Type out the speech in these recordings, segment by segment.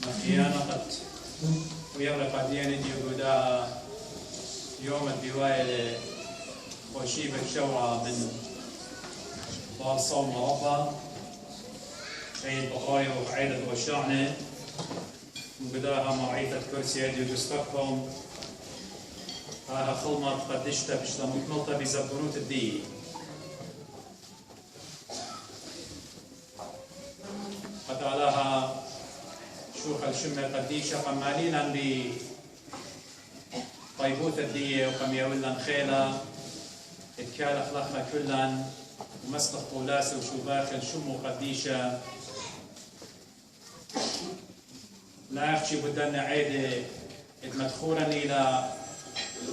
مخيانة قد ويلا قديان دي قدا يوم الدواية وشيبة شوعة من بار صوم ربا عيد بقايا وعيدة وشعنة وقداها معيدة كرسي دي جستكهم هاها خلمة قدشتها بشتا مكملتها بزبروت الدي قد علاها شوخ الشمة قديشة قمالينا بطيبوت الدية وقميولنا خيلة اتكالخ لخا كلن ومسلخ طولاسة وشوباخل شمو قديشة لا أخشي بدنا عيدة اتمدخورا إلى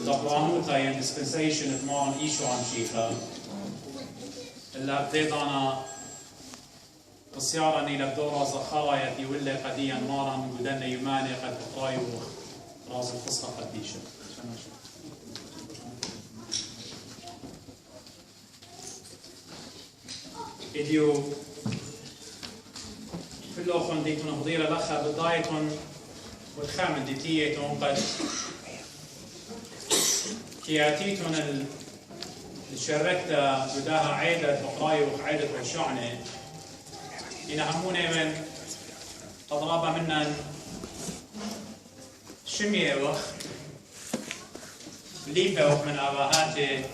دبرانوتا يعني dispensation اتمان إيشو عن شيخا اللي أبتدانا قصيارا إلى بدورة زخايا يولي قديا نارا من بدنا يماني قد بطايو راز الفصحى قديشة إديو في الأخوان ديتون هضيرة لخا بدايتون والخامن ديتيتون قد كياتيتون الشركة بداها عيدة بقرايو وعيدة وشعنة ينهموني من أضرابا منا شمية وخ ليبا من أباهاتي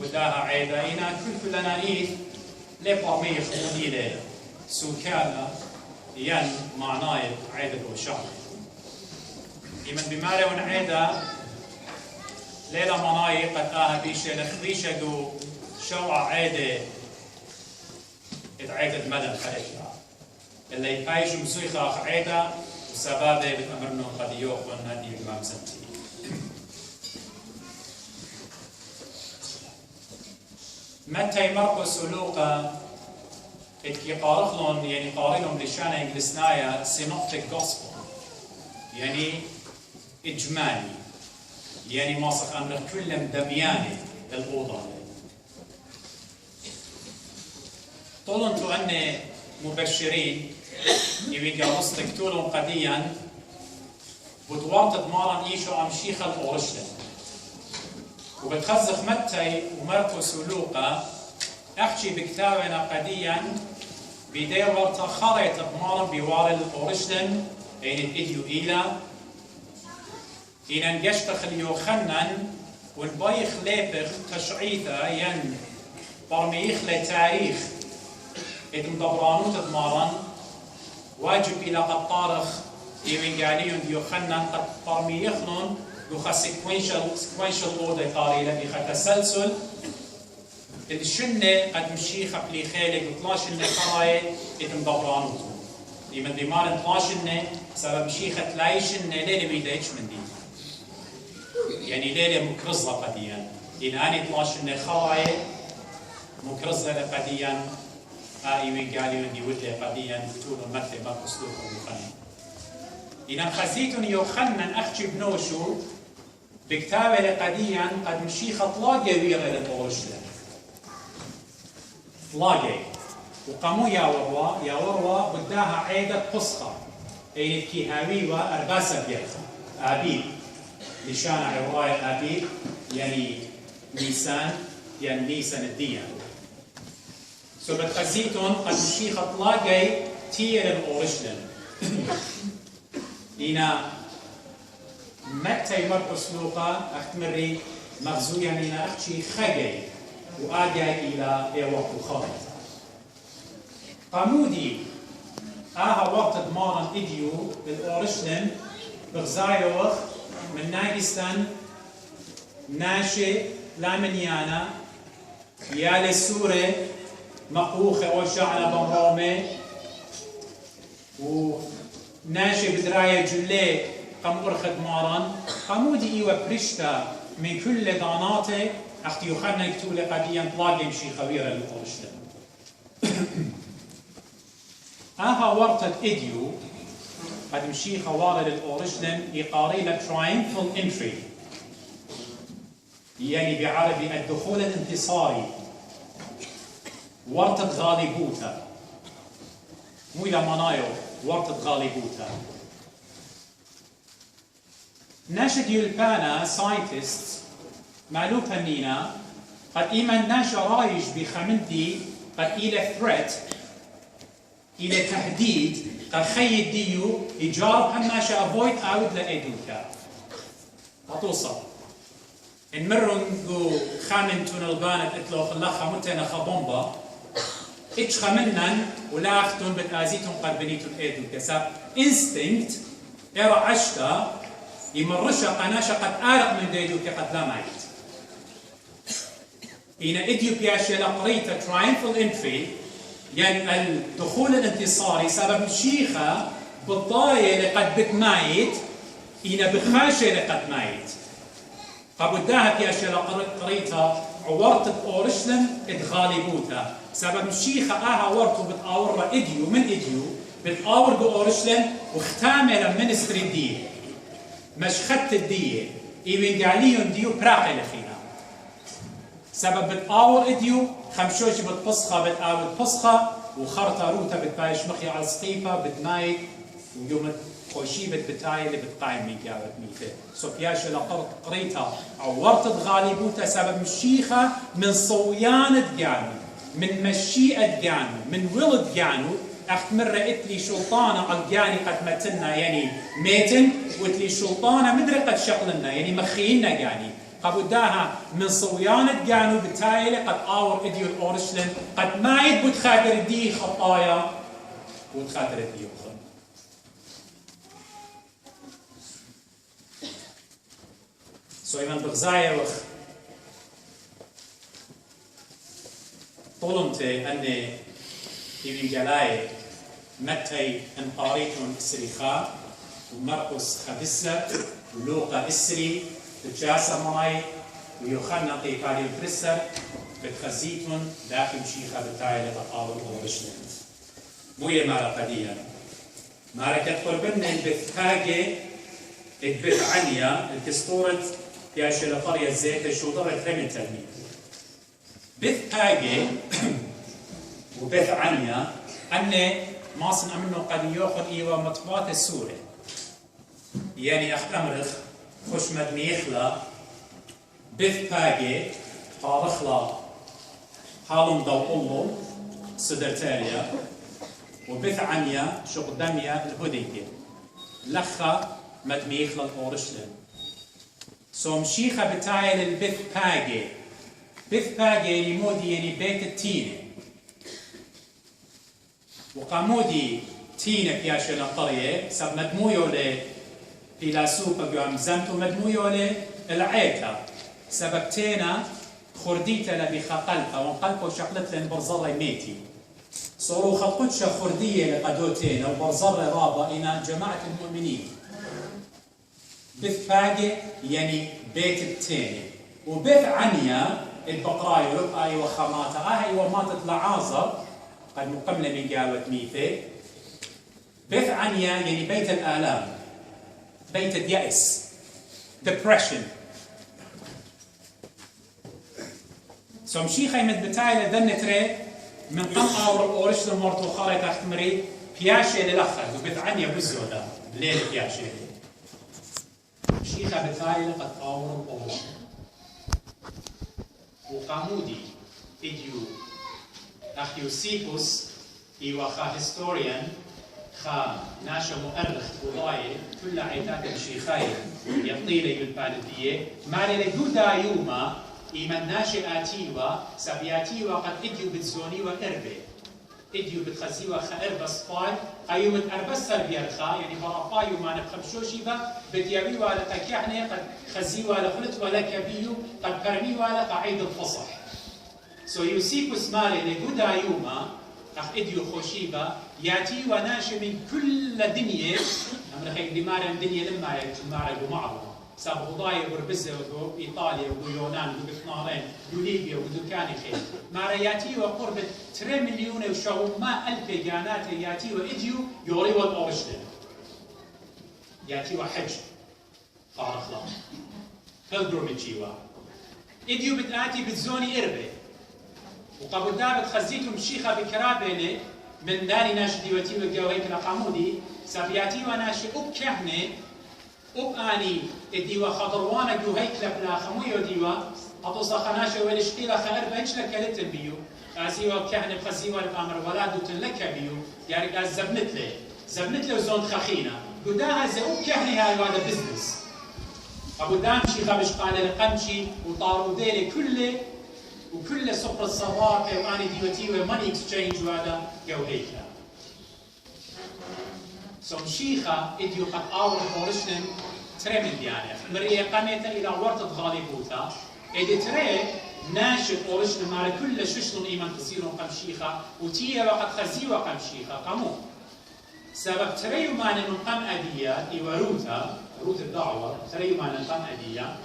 وداها عيدة إنا كل لنانيث لبرمي خموديلة سوكالة ين معناي عيدة وشعر يمن بماري ونعيدة ليلة مناي قد آها بيشة لخديشة دو شوع عيدة عيدة مدى خارجها اللي يبايش مسويخة عيدة وسبابة بتأمرنا قد يوخون هذه الإمام سنتي متى يمرقوا سلوكا اتكي قارخلون يعني قارنهم لشانة انجلسنايا سينوبتيك جوسبل يعني إجمالي يعني ماسخ أمر كل مدمياني الأوضة طولن تو أن مبشرين يبقى وصلك طولن قديا بدوارت مارا إيشو عم شيخ الأورشلم وبتخزخ متى ومرقس ولوقا أحكي بكتابنا قديا بدي ورطة خريطة مارا بوار الأورشلم يعني الإديو إيلا إن يشتخل يوخنن والبايخ ليبخ تشعيثة ين برميخ لتاريخ إتم دبرانوت دمارن واجب إلى قد طارخ إيوانجاليون يوخنن قد برميخنون يوخا sequential order قاريلا يوخا تسلسل الشنة قد مشيخة بلي خالق وطلاشنة قراية إتم دبرانوت لمن دمار طلاشنة سبب مشيخة تلايشنة ليلة ميدايش من دي يعني ليلة مكرزة قديا إن أني طلاشنة خراية مكرزة قديا آيوي قالوا إني ودي قديا بتقولوا مثل ما أسلوبهم يخنن إن خزيتون يوخنن أحكي بنوشو بكتابة قديا قد مشي خطلاقي ويرا للأورشلم طلاقي وقاموا يا وروا بداها عيدة قصخة أي كيهاوي وأرباسة بيرخة آبيب لشان عوراي آبيب يعني نيسان يعني نيسان الديان سبت خزيتون قد مشي خطلاقي تير الأورشلم إنا متى يمرقس لوقا أختمري مغزويا إنا أختي خجي وآجي إلى وقت خالد قامودي وقت دمارا إديو بالأورشلم بغزايوخ من ناقستان ناشي لامنيانا يالي سوري مقوخة وشعنا بمرومي وناشي بدراية جلي قمور خدماران قمودي إيوة بريشتا من كل داناتي أختي يوخنا يكتولي قديا طلاقي مشي خويرة للأورشلم ورطة إديو قد مشي خوارة للأورشلم يقاري لترايمفل انتري يعني بعربي الدخول الانتصاري ورطة غالبوتا مو إلى منايو ورطة غالبوتا ناشد يلبانا ساينتست مالو بنينا قد إيمان ناشا رايج بخمنتي قد إلى ثريت إلى تهديد قد خيد ديو يجارب هماشا افويد اوت لأيدوكا هتوصل نمرن خامنتون البانت اتلو خلاخا متنا خبومبا اتش خمنن ولا اختون بتازيتون قد بنيتون ايدوكا ساب انستنكت ارى عشتا يمرشا قناشا قد آرق من ديدوكا قد لا مايت إن إديوبياشا لقريتا triumphal entry يعني الدخول الانتصاري سبب شيخة بالضاية لقد بتمايت إن بخاشة لقد مايت فبداها بياشا لقريتا عورت أورشلم اتغالبوتا سبب شيخة ورتو بتآور إديو من إديو بتآور بأورشلم واختامل منستري الدية مش خدت الدية إيوين قاليون ديو براقي لخينا سبب بتآور إديو خمشوش بتبصخة بتآور بصخة وخرطة روتا بتبايش مخي على سقيفة بتنايك ويوم خوشي بتاي اللي بتقايم من جابت ميته سو بياشا لقرط قريتها عورت غالبوتا سبب مشيخة من صويان دقانو من مشيئة دقانو من ولد دقانو أخت مرة إتلي شلطانة الجاني قد متنا يعني ميتن وإتلي شلطانة مدري قد شقلنا يعني مخينا جاني قبوداها من صويانة جانو بتايلة قد آور إديو الأورشلم قد ما يدبو تخاطر دي خطايا وتخاطر دي أخرى سو إيمان بغزايا وخ طولمتي أني إيمان جلاي متى انقاريتون السريخاء ومرقس خبسة ولوقا إسري تجاسة ماي ويوخنا قيقاري الفرسة بتخزيتون داخل شيخة بتاعي لتقاول ورشلت موية مارا قدية مارا كتقربنا البثاقة البث عنيا الكستورة ياشي لقرية زيت الشوطرة 8 تلميذ بثاقة وبث عنيا أني ما صنع منه قد يأخذ إيوه مطبات السوري يعني أخت أمرخ خوش مدميخلا بث باقي طارخلا حالهم ضوء صدرتاليا وبث عنيا شقدميا الهديكي لخا مدميخلا الأورشلم سو مشيخة بتاعي للبث باقي بث باقي يعني مودي يعني بيت التيني وقامودي تينك يا شنا قرية سب مدمويو ل فيلاسوفا قام زمتو مدمويو ل العيكة سبب تينا خرديتا لبخقلقة وانقلقوا شقلت لن برزر ميتي صاروا خلقتش خردية لقدوتينا وبرزر رابا إنا جماعة المؤمنين بث باقي يعني بيت التيني وبث عنيا البقراي ولقاي وخماتها هاي وماتت لعازر قد مقملة من جاوة ميثي بث عنيا يعني بيت الآلام بيت اليأس depression سو مشي خيمة بتاعي لذن تري من قمقة ورش لمورتو خاري تحت مري بياشي للأخر وبث عنيا بزودة ليل بياشي مشيخة بتاعي لقد أور أورش وقامودي إديو أخيوسيبوس إيوا خا هيستوريان خا ناشا مؤرخ وضايل كل عيتات الشيخاية يطيل يلبالدية مالي لجودا يوما إيمان ناشا آتيوا سبياتيوا قد إديو بتزونيوا إربي إديو بتخزيوا خا إربا سباي أيوم أربسر بيرخا يعني برابايو ما نبخبشوشي با بديويوا لتكيحني قد خزيوا لخلت ولا كبيو قد برميوا لقعيد الفصح سو يوسيبوس مالي لجودا يوما أخ إديو خوشيبا ياتي وناشي من كل دنيا أمر خير دمارة دنيا لما يتمارة ومعظم ساب غضايا وربزة وإيطاليا ويونان وبثنارين وليبيا ودكان خير مارا ياتي وقرب 3 مليون وشو ما ألف جانات ياتي وإديو يوري والأورشلين ياتي وحج فارخلا pilgrimage إديو بتآتي بتزوني إربي وقبل دابت خزيتو مشيخة بكرابيني من داني ناشي ديوتي وقاوهيك لقامودي سابياتي وناشي أبكهني أني الديوا خضروانة جو هيكلة بنا خمويو ديوا أطوصا خناشة والشقيلة خير بهيش لك لتن بيو أزيوا كهنة بخزيوا لبأمر ولادو تنلك بيو يعني قال زبنت له زون خخينة قداها زي كهنة هاي هذا بزنس أبو دامشي خبش قال لقمشي وطاروا ديلي وكل سوق الصواب وأني ديوتي وماني اكسشينج وهذا جو هيكلة مشيخة إديو قد أول فورشن تري من ديانة مرية قامتا إلى ورطة غالبوتا إدي تري ناشط فورشن مع كل ششن إيمان تصيرون قمشيخة وتيا وقد خزيوا قمشيخة قامو سبب تري مان من قم أدية إيوروتا روت الدعوة تري مان من قم أدية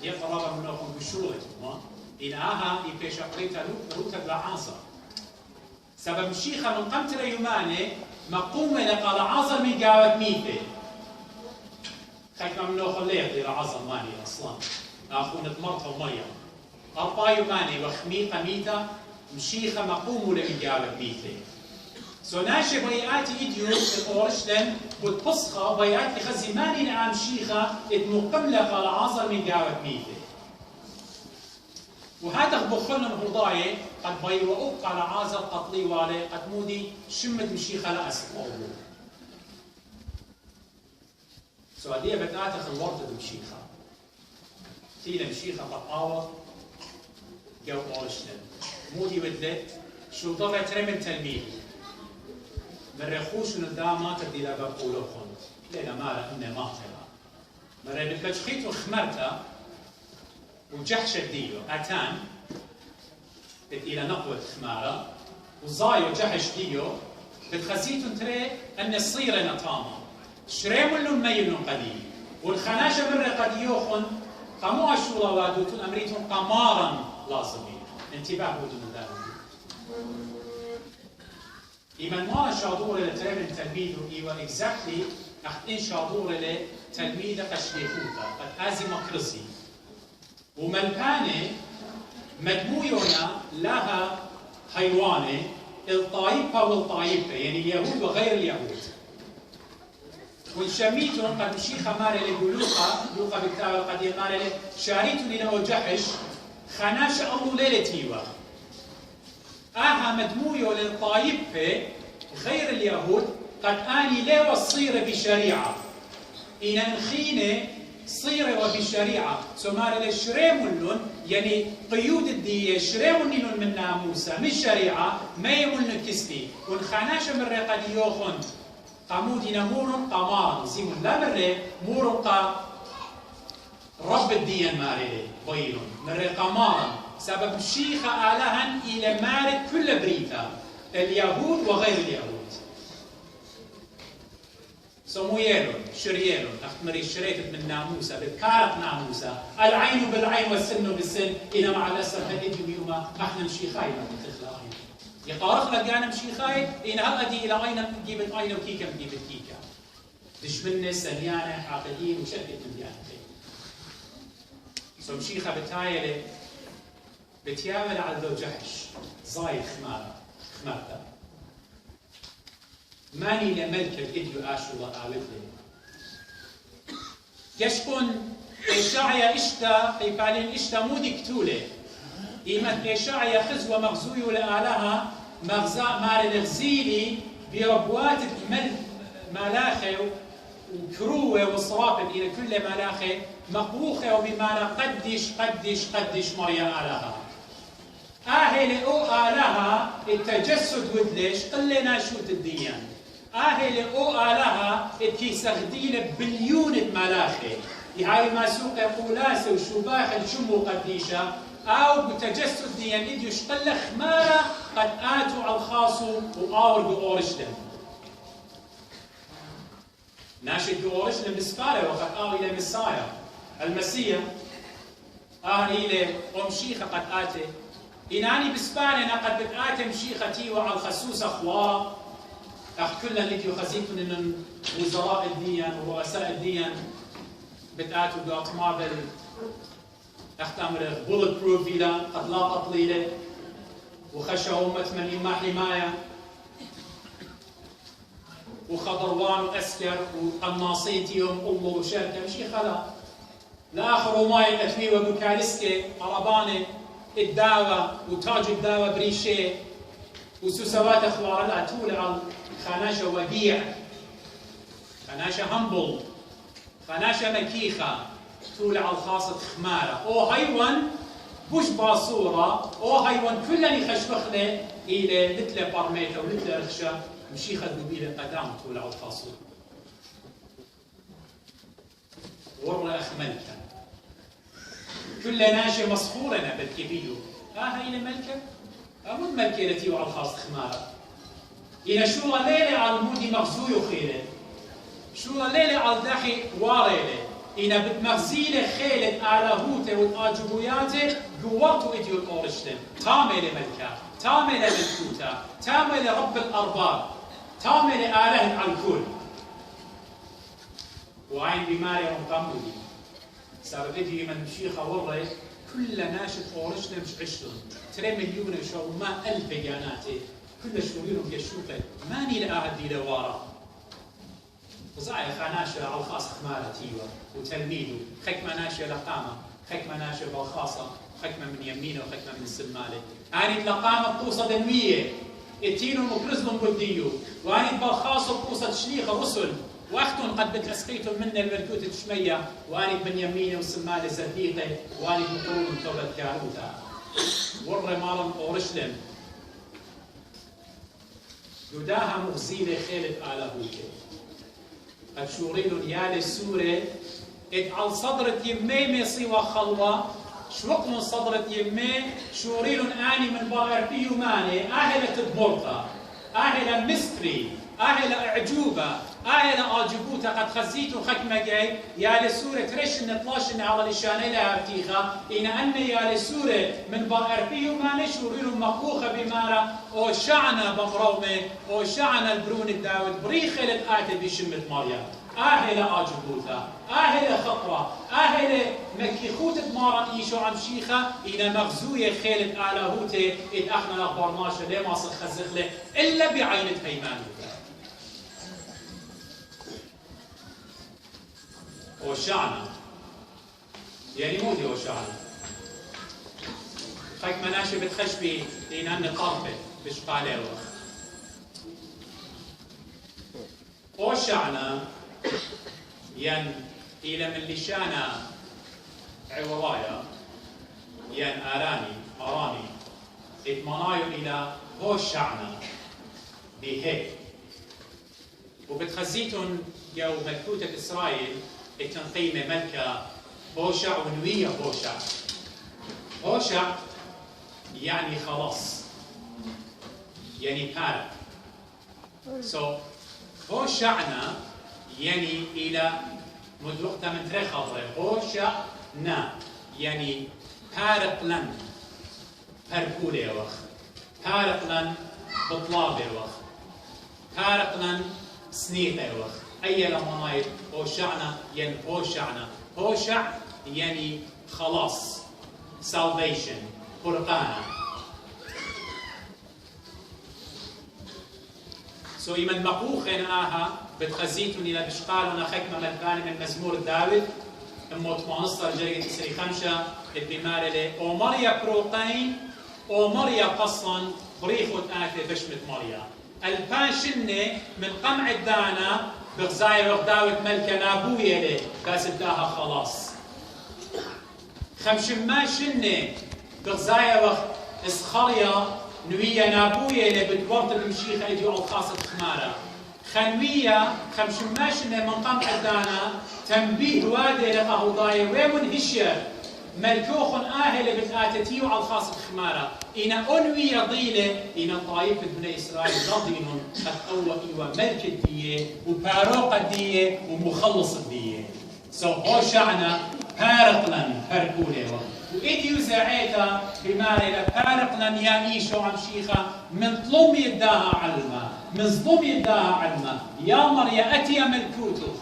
يقرب منكم بشروطهم إنها يبيش قريتا روت العاصر سبب مشيخة من قم تري مانه مقومة لقال عظم من قاوة ميته خيك ممنوع خليه دير عظم ماني أصلا أخونا مرته ومريم أربايو ماني وخميقة ميتة مشيخة مقومة لمن قاوة ميته ناشي بياتي إديو الأورشلم والبصخة بياتي خزي ماني نعم شيخة اتمقم لقال عظم من قاوة ميته وهذا بخلنا الهضاية قد بيوقوك على عازل قتلي والي قد مودي شمت مشيخة لأسف أولو هذه بتاعتك الورطة مشيخة تيلا مشيخة بطاوة جو أورشلم مودي بدلت شو طبع ترمن تلميذ من رخوش ندامات دي لا بقولو خنت لينا مالا إنه ماطلة مرة بتلجخيت وخمرتها وجحشة ديو أتان إلى نقوة خمارة وزايو جحش ديو بتخزيتون تري أن الصيرة نطامة شريمون لهم ميلون قديم والخناشة مرة قد يوخن قاموا أشولا وادوتون أمريتون قمارا لازمين انتباه بدون ذلك إيمان ما شادور لترمن تلميذه إيوه إكزاكتلي أخذين شادور لتلميذه قشليخوتا قد أزي مكرسي وملبانة مدمويونا لها حيوانة الطايبة والطايبة يعني اليهود وغير اليهود والشميتون قد مشيخة ماري لوقا بالكتاب القديم ماري شاريتون إلى جحش خناش الله ليلتيوه آها مدمويو للطايبة غير اليهود قد آني لا والصير بشريعة إن انخينه صيرة وبالشريعة سمار الشريمون يعني قيود الدية شريمون من ناموسة من شريعة ما يمون الكسبي والخناشة من قد يوخن قامودي نمور قمار زيمون لا مرة مور رب الدين ماري بيلون مرة قمار سبب شيخة آلهن إلى مارد كل بريتا اليهود وغير اليهود سمويلون شريلون أختمري شريتت من ناموسة بكارت ناموسة العين بالعين والسن بالسن إلى مع الأسف هدي يوما احنا مشيخاي ما تخلق يقارخ لك أنا مشيخاي إن هأدي إلى أين جيبت أين وكيكا جيبت كيكا دشمنة سنيانة حاقدين وشدت من ديانتين مشيخة بتايلة بتيامل على ذو جحش زايد خمارة ماني لملك الإديو آشولا آوتلي يشكون إشاعية إشتا قيبالين إشتا مودي كتولة إيمان إشاعية خزوة مغزوية لآلها مغزاء مال الغزيلي بربوات ملاخي وكروة وصرافة إلى كل ملاخي مقبوخة وبمعنى قدش مريا آلها آهل أو آلها التجسد ودلش قلنا شو تديان آهل أو آلها الكيسغدين بليون ملاخي هاي ما سوق قولاسة وشباح الشمو قديشة أو بتجسد ديان إديو شقل خمارة قد آتوا على الخاصو وآور بأورشلم ناشد بأورشلم بسفارة وقد آو إلى مسايا المسيح إلى أمشيخة قد آتي إناني بسباننا قد بتآتي مشيختي وعلى الخسوس أخوة أخ كل اللي يخزيتون إن وزراء الدين ورؤساء الدين بتآتوا بأطمابل أختمر بولت بروف إلى قد لا تطليله وخشوا أمة من إما حماية وخضروان وأسكر وقناصيتيهم أمه وشركة مشيخة لا آخر ماي الأتوي وبكالسكي قربانة الداوة وتاج الداوة بريشي وسوسوات أخوار الأتول على خاناشة وديع خاناشة همبل خاناشة مكيخة تول على الخاصة خمارة أو هيون بوش باصورة أو هيون كلني خشبخلة إلى لتلة برميتة ولتلة رخشة مشيخة دبيلة قدام تول على الخاصة ورا أخملك كل ناشي مصخورنا بالكبيو هاي الملكة أمود ملكة التي على الخاص خمارة إلى شو ليلة على المودي مغزوي وخيلة شو ليلة على الداحي واريلة إلى بتمغزيلة خيلة على هوته والآجبوياته قوارتو إديو الأورشتم تامل ملكة تامل ملكوتا تامل رب الأرباب تامل آله على الكل وعين بماري ومقامودي صار فيديو من مشيخة وري كل ناشط أورشنا مش عشتهم 3 مليون شو ما 1000 بياناتي كل شغلهم يشوفه ماني لأعدي لورا وزاي خاناشة على الخاص خمارة تيوة وتلميذه خكمة ناشية لقامة خكمة ناشية بالخاصة خكمة من يمينه وخكمة من السمالة أني لقامة بقوصة دنوية اتينو مكرزلهم بديو وأني بالخاصة بقوصة شليخة رسل واختن قد بتلسقيتم منا الملكوت شمية واني بن يميني والسمالة زديقة واني بقرون توبة كاروتا ور مالم اورشلم يداها مغزيلة خيلة آله هوكي قد شوريلون يالي السورة اتعال صدرت يمي سوى خلوة شوقلون صدرت يمي شوريلون اني من باربيو ماني اهلة البورطة اهلة مستري أهل أعجوبة أهل أعجبوتا قد خزيتو خكمة جاي يا لسورة ترشن طلاشن على لشاني لها بتيخا إن أن يا لسورة من باربيو ما نشوريلو مقوخة بمارا أو شعنا بمرومة أو شعنا البرون الداود بريخة لتآتي بشمة مريم أهل أعجبوتا أهل خطرة أهل مكيخوت مارا إيشو عم شيخة إن مغزوية خيلة آلاهوتي إن أخنا الأخبار ليه ما خزخله إلا بعينة هيمانوتا وشعنا يعني مودي وشعنا خيك مناشي بتخشبي لأن قربة بشقاليوخ وشعنا ين إلى من لشانا عوضايا ين أراني اتمنايو إلى هوشعنا بهيك وبتخزيتن جو ملكوتة إسرائيل التنقيمة ملكة هوشع ونوية هوشع هوشع يعني خلاص يعني بارك هوشعنا يعني إلى مدوقتا من تري خضرة هوشعنا يعني بارك لن باركولي وخ بارك لن بطلابي وخ بارك لن سنيتي وخ أي لمناير هوشعنا يعني هوشع يعني خلاص salvation فرقانا إيمن مقوخين بتخزيتون إلى بشقالنا خكمة ملكاني من مزمور داود أموت مانصر جرية تسري خمشة البمارة لي أو مريا بروقين أو مريا قصا بريخوت آتي بشمة مريا الباشنة من قمع الدانا بغزاية وغداوة ملكة نابوية لي بس اداها خلاص خمشما شنة بغزاية وغ اسخرية نوية نابوية لي بدورت المشيخة يجيو الخاصة خمارة خنوية خمشما شنة من قمع الدانا تنبيه وادي لقهوضاية ويمن هشير ملكوخ آهل بتآتتيو على الخاصة خمارة إن أنوية ضيلة إن طائفة بني إسرائيل رضين قد أوى إيوة ملك الدية وباروق الدية ومخلص الدية هوشعنا بارقلن هركولي وإديو زعيتا بماري لبارقلن يا إيشو عم شيخة من ظلم يداها علما من ظلم يداها علما يا مريا أتي ملكوتك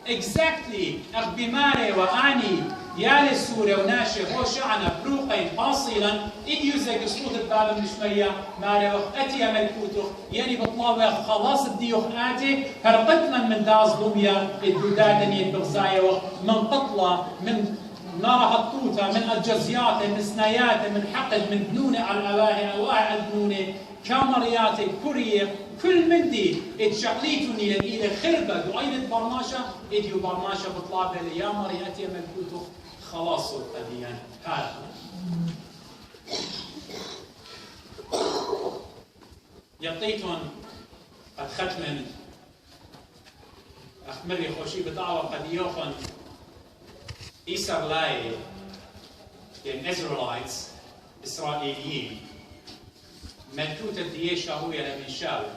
exactly أخبماري وأني يا للسورة وناشي روشعنا بروقين قاصلا إديو زي صوت الباب المشمية ماري وأتي ملكوتو يعني بطلاوة خلاص بديوخ آتي هرقتنا من داز ضمية الدودان يدبغزايا من قطلة من نار هطوطة من الجزيات من سنايات من حقد من بنونة على الأواهي أواهي البنونة كامريات كورية كل من دي اتشغليتوني إلى خربة وأين برماشة إديو برماشة بطلابة يا مرياتي ملكوتو خلاص القديان هذا يعطيتون قد ختمن أخمري خوشي بدعوة قد يوخن إيسر لاي يعني إسرائيليتس إسرائيليين ملكوت الدية شاوية من شاول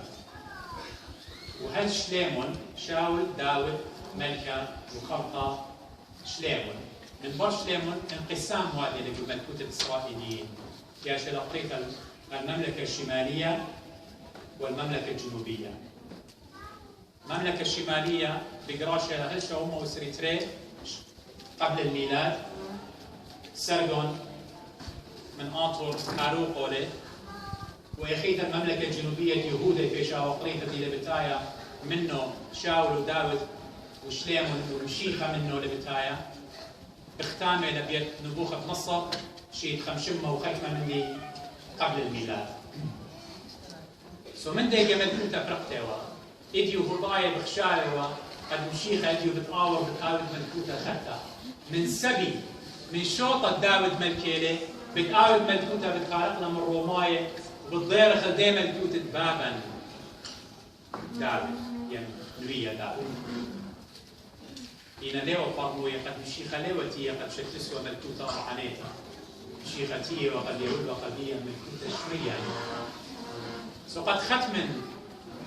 وهل شليمون شاول داود ملكة وخرطة شليمون من بر شليمون انقسام هذه ملكوت الإسرائيليين يا شلقيت المملكة الشمالية والمملكة الجنوبية. المملكة الشمالية بقراشة هلشة أمه وسريتري قبل الميلاد سرقون من آطور هاروقولي ويخيت المملكة الجنوبية اليهودة في شاوقريتة إلى بتايا منه شاول وداود وشليمون ومشيخة منه لبتايا اختامة لبيت نبوخة نصر شيء خمشمة وختمة مني قبل الميلاد. من دي ملكوتة فرقتوا إديو بضايا بخشايوا قد مشيخة إديو بتقاور بتقاود ملكوتة خطة من سبي من شوطة داود ملكيلي بتقاود ملكوتة بتخارقنا من روماية وبتضير خلدي ملكوتة بابا داود يعني نبيا داود إنا ليو فرموية قد مشيخة ليوتي قد شتسوى ملكوتة رحانيتا مشيختي وقد يقول وقد هي ملكوتة شوية قد ختم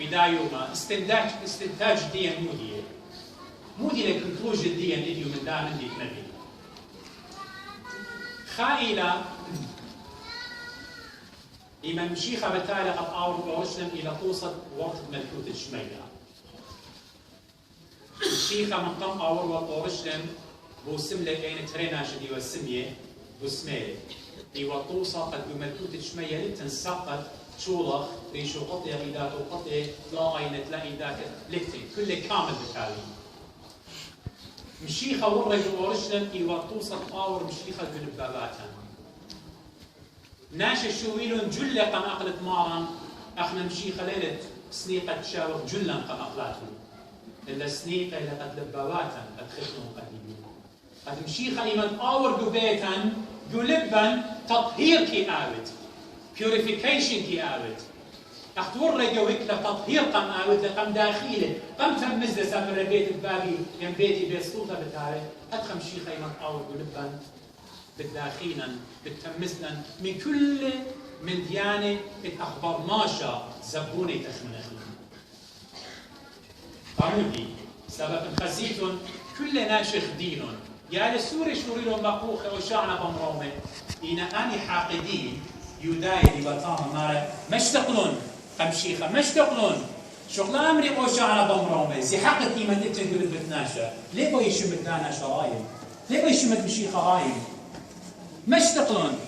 بدايوما استنتاج ديا مودي لكنتروج الديا نديو من دائما دي نبي خائلة إما مشيخة بالتالي قد أور بورشلم إلى توصل وقت ملكوت الشميلة مشيخة من قم أور بورشلم بوسملة أين تريناش دي والسمية بوسميلة دي وتوصل قد بملكوت الشميلة لتنسقط شولخ ريشو قطع إيدات وقطع لا عينة لا إيدات لكتن كل كامل بالتالي مشيخة ورق ورشلم إيوة توصل طاور مشيخة بالباباتها ناشا شويلون جلة قم أقلت مارا أخنا مشيخة ليلة سنيقة تشاوخ جلا قم أقلاتهم إلا سنيقة إلا قد لباباتا قد خشنهم قديمين قد مشيخة إيمان طاور قبيتا قلبا تطهير كي آوت purification كي آوت أختور رجوك لتطهير قم آوت لقم داخله قم تمز لسامر بيت البابي يم بيتي بسلطة بتاعي أدخم شيخ أيمن أول قلبا بالداخينا بالتمزنا من كل من ديانة الأخبار ماشا زبوني تخمنخنا قامودي سبب خزيتون كل ناشخ دينون يا لسوري شوري لهم مقوخة وشعنا بمرومة إنا أني حاقدين يوداي دي بطامة مارا مشتقلون قمشيخة مشتقلون شغل أمري وشعنا بمرومة زي حقت إيمان تتنقل بتناشا ليه بو يشمت دانا شرايم ليه بو يشمت مشيخة رايم مشتقلون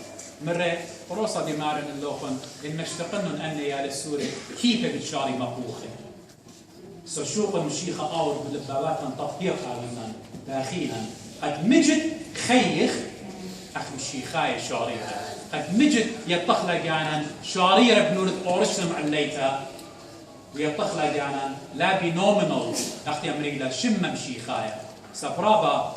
مرة روسا دي مارن اللوخن المشتقلون أن يا للسوري كيف بتشاري مقوخة شوق المشيخة أور بالبابات تطبيق هذا داخلا قد مجد خيخ أخ مشيخاي شعريرة قد مجد يطخلق يعني شعريرة بنورة أورشلم عليتا ويطخلق يعني لا بنومينال أختي أمريكا شم مشيخاي سبرابا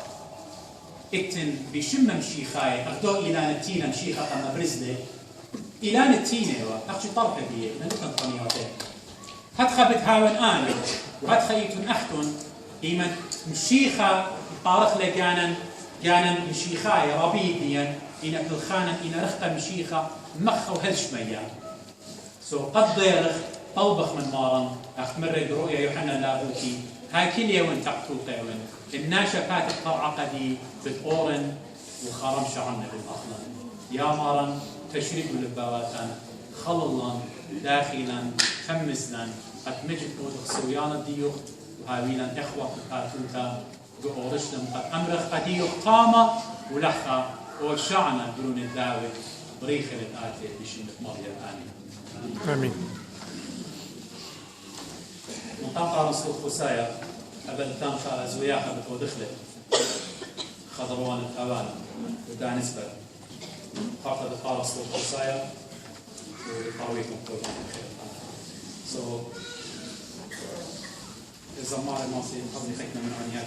اكتن بشم مشيخاي أخدو إلى نتينا مشيخة قم برزلي إلى نتينا أختي طرفة دي نلقن قنياتي هتخبت هاون آن وهتخيتون أختون إيمان مشيخة طارخ جانا مشيخاي ربيديا إن الخانة إن رخت مشيخة مخ وهالشمية قد ضيرخ طوبخ من مارن أخمر رؤيا يوحنا لاهوتي هاي كل يوم تقتل قيون الناشا فاتت قرعة قدي بتقورن وخرم شعرنا بالأخلان يا مارن تشريك للبواتان خللا داخلا خمسلا قد مجد نوت سويان الديوخ وهاويلا إخوة قاتلتا بأورشلم قد أمرخ قديو قامة ولحظة وشعنا برون الداوي بريخة الآتي بشيء مريم آمين. آمين. منطقة رسول خسايا أبل تام خالة زوياخة بتودخلت خضروان الأوان ودانسبر خاطر بقى رسول خسايا وطاويكم كلهم بخير. إذا ما الماضي قبل خيكنا من عنيات